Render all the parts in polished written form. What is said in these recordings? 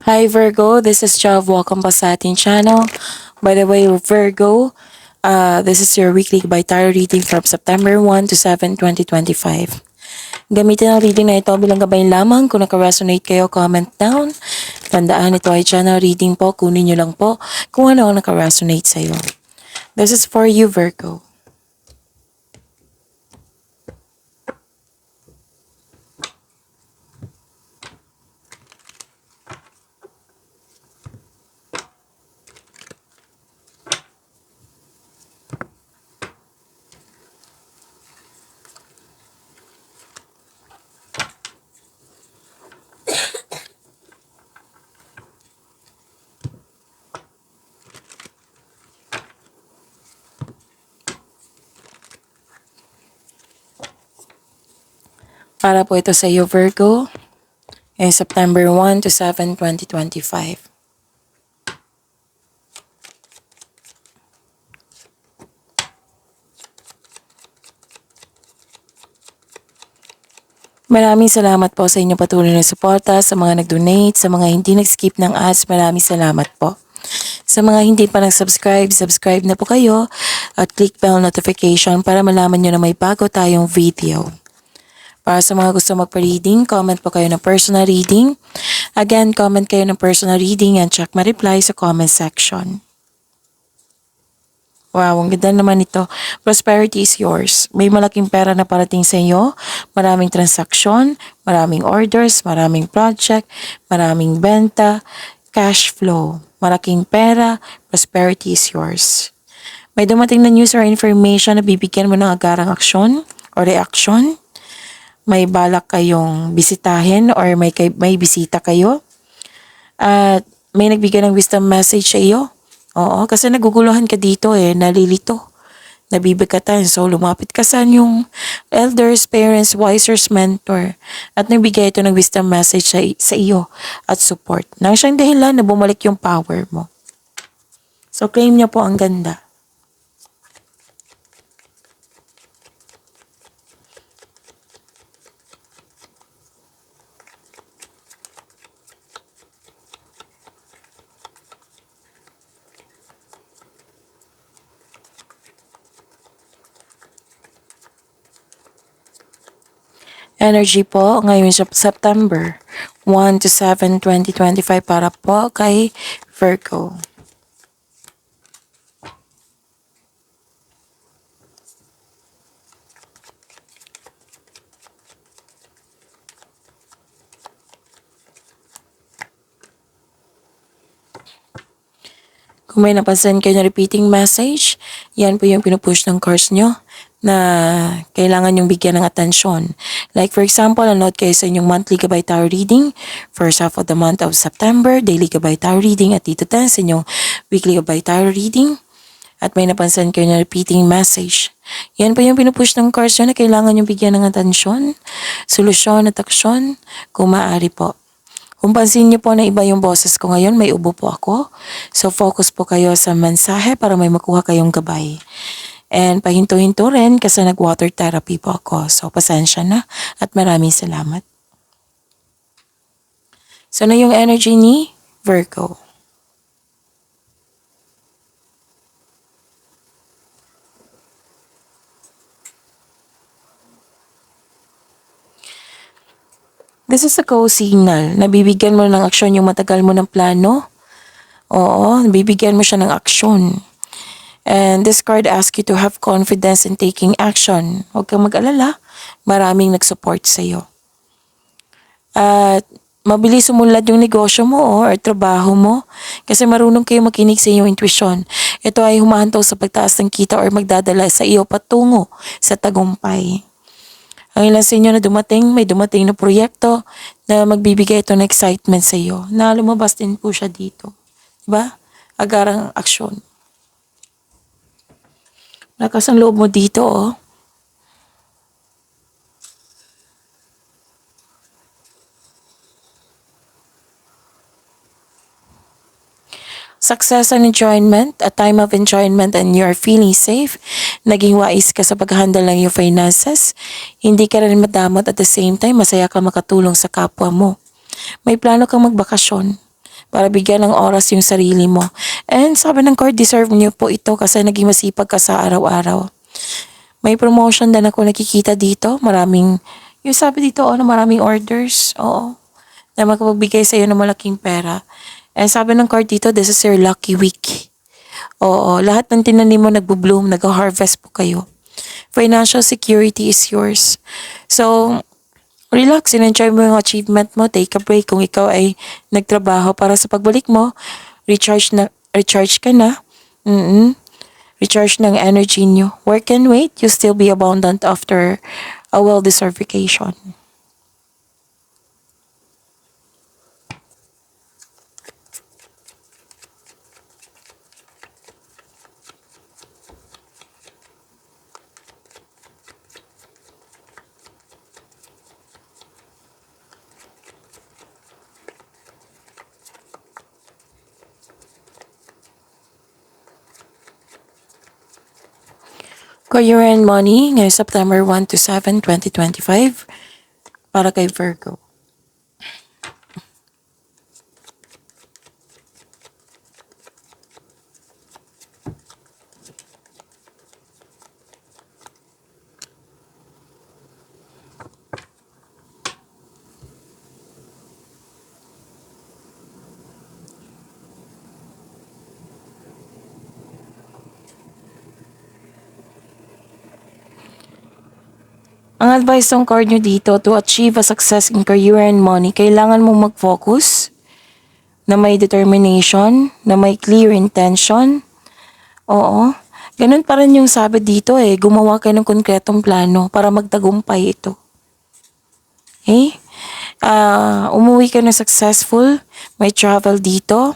Hi Virgo, this is Jav. Welcome pa sa ating channel. By the way, Virgo, this is your weekly by tarot reading from September 1 to 7, 2025. Gamitin ang reading na ito bilang gabay lamang. Kung naka-resonate kayo, comment down. Tandaan, ito ay channel reading po. Kunin nyo lang po kung ano ang naka-resonate sa'yo. This is for you, Virgo. Para po ito sa iyo, Virgo, September 1 to 7, 2025. Maraming salamat po sa inyong patuloy na suporta, sa mga nag-donate, sa mga hindi nag-skip ng ads, maraming salamat po. Sa mga hindi pa nag-subscribe, subscribe na po kayo at click bell notification para malaman nyo na may bago tayong video. Para sa mga gusto magpa-reading, comment po kayo ng personal reading. Again, comment kayo ng personal reading and check my reply sa comment section. Wow, ang ganda naman ito. Prosperity is yours. May malaking pera na parating sa iyo, maraming transaksyon, maraming orders, maraming project, maraming benta, cash flow, malaking pera, prosperity is yours. May dumating na news or information na bibigyan mo ng agarang aksyon o reaksyon. May balak kayong bisitahin or may bisita kayo. At may nagbigay ng wisdom message sa iyo. Oo, kasi naguguluhan ka dito nalilito, nabibigatan. So, lumapit ka sa yung elders, parents, wisers, mentor. At nagbigay ito ng wisdom message sa iyo at support. Nang siyang dahilan na bumalik yung power mo. So, claim niya po ang ganda. Energy po ngayon sa September 1 to 7, 2025 para po kay Virgo. Kung may napansin kayo na repeating message, yan po yung pinupush ng cards nyo na kailangan yung bigyan ng atensyon. Like for example, nanood kayo sa inyong monthly Gabay Tarot reading, first half of the month of September, daily Gabay Tarot reading, at dito tayo sa inyong weekly Gabay Tarot reading. At may napansin kayo na repeating message. Yan po yung pinupush ng cards nyo na kailangan yung bigyan ng atensyon, solusyon at aksyon, kung maaari po. Kung pansin niyo po na iba yung boses ko ngayon, may ubo po ako. So focus po kayo sa mensahe para may makuha kayong gabay. And pahinto-hinto rin kasi nag-water therapy po ako. So pasensya na at maraming salamat. So na yung energy ni Virgo. This is a co-signal. Nabibigyan mo ng aksyon yung matagal mo ng plano. Oo, nabibigyan mo siya ng aksyon. And this card asks you to have confidence in taking action. Huwag kang mag-alala. Maraming nag-support sa iyo. At mabilis sumunlad yung negosyo mo or trabaho mo kasi marunong kayo makinig sa iyong intuition. Ito ay humahantaw sa pagtaas ng kita or magdadala sa iyo patungo sa tagumpay. Ang ilan sa inyo na may dumating na proyekto na magbibigay ito ng excitement sa iyo. Na lumabas din po siya dito. Diba? Agarang aksyon. Lakas ang loob mo dito, oh. Success and enjoyment, a time of enjoyment and you are feeling safe. Naging wais ka sa pag-handle ng iyong finances. Hindi ka rin madamot at the same time, masaya ka makatulong sa kapwa mo. May plano kang magbakasyon. para bigyan ng oras yung sarili mo. And sabi ng card, deserve niyo po ito kasi naging masipag ka sa araw-araw. May promotion din ako nakikita dito. Maraming, yung sabi dito, maraming orders. Oo. Na makapagbigay sa'yo ng malaking pera. And sabi ng card dito, this is your lucky week. Oo, lahat ng tinanim mo nagbo-bloom, nag-harvest po kayo. Financial security is yours. So, relax, enjoy mo yung achievement mo, take a break kung ikaw ay nagtrabaho para sa pagbalik mo, recharge ka na. Recharge ng energy nyo. Work and wait, you still be abundant after a well-deserved vacation. Career and money ngayong September 1 to 7, 2025 para kay Virgo. Ang advice ng card nyo dito, to achieve a success in career and money, kailangan mong mag-focus, na may determination, na may clear intention. Oo. Ganun pa rin yung sabi dito gumawa kayo ng konkretong plano para magtagumpay ito. Okay? Umuwi ka na successful, may travel dito,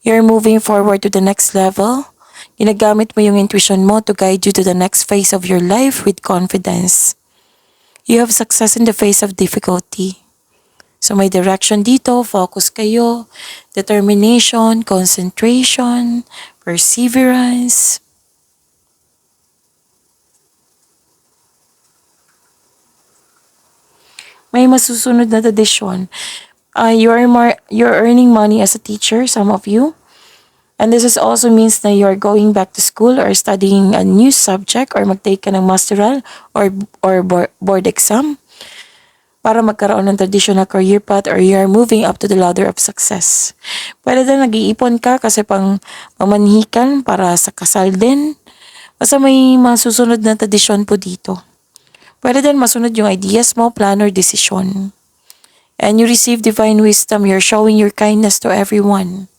you're moving forward to the next level, ginagamit mo yung intuition mo to guide you to the next phase of your life with confidence. You have success in the face of difficulty. So may direction dito, focus kayo, determination, concentration, perseverance. May masusunod na tradisyon. You're earning money as a teacher, some of you. And this is also means na you're going back to school or studying a new subject or mag-take ka ng masteral or board exam para magkaroon ng traditional career path or you're moving up to the ladder of success. Pwede din nag-iipon ka kasi pang pamanhikan para sa kasal din. Basta may masusunod na tradisyon po dito. Pwede din masunod yung ideas mo, plan or decision. And you receive divine wisdom. You're showing your kindness to everyone.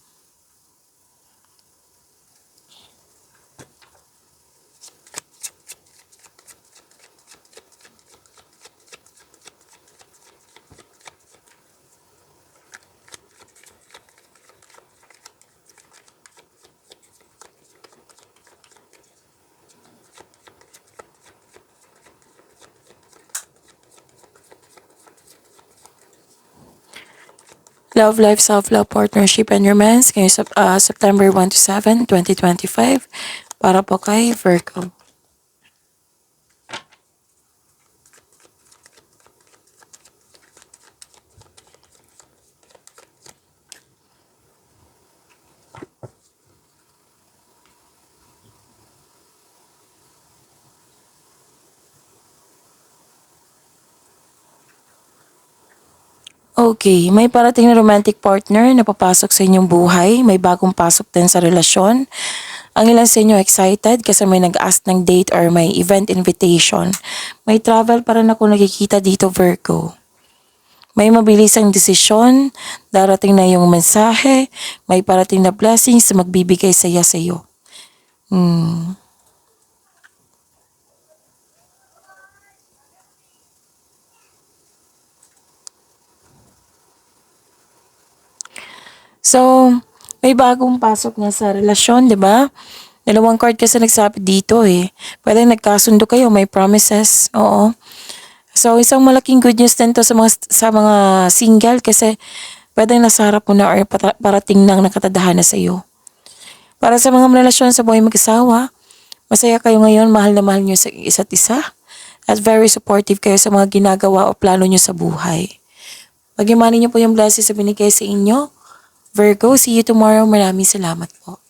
Love life, self-love, partnership, and romance ngayong September 1 to 7, 2025 para po kay Virgo. Okay, may parating na romantic partner na papasok sa inyong buhay, may bagong pasok din sa relasyon. Ang ilan sa inyo excited kasi may nag-ask ng date or may event invitation. May travel para na ako nakikita dito, Virgo. May mabilis ang desisyon, darating na yung mensahe, may parating na blessings na magbibigay saya sa iyo. So, may bagong pasok na sa relasyon, di ba? Dalawang card kasi nagsabi dito Pwede nagkasundo kayo, may promises. Oo. So, isang malaking good news din to sa mga single kasi pwede nasa harap mo na or parating nang nakatadhana sa iyo. Para sa mga relasyon sa buhay mag-asawa, masaya kayo ngayon, mahal na mahal nyo sa isa't isa. At very supportive kayo sa mga ginagawa o plano nyo sa buhay. Pag-imanin nyo po yung blessings na binigay sa inyo, Virgo, see you tomorrow. Maraming salamat po.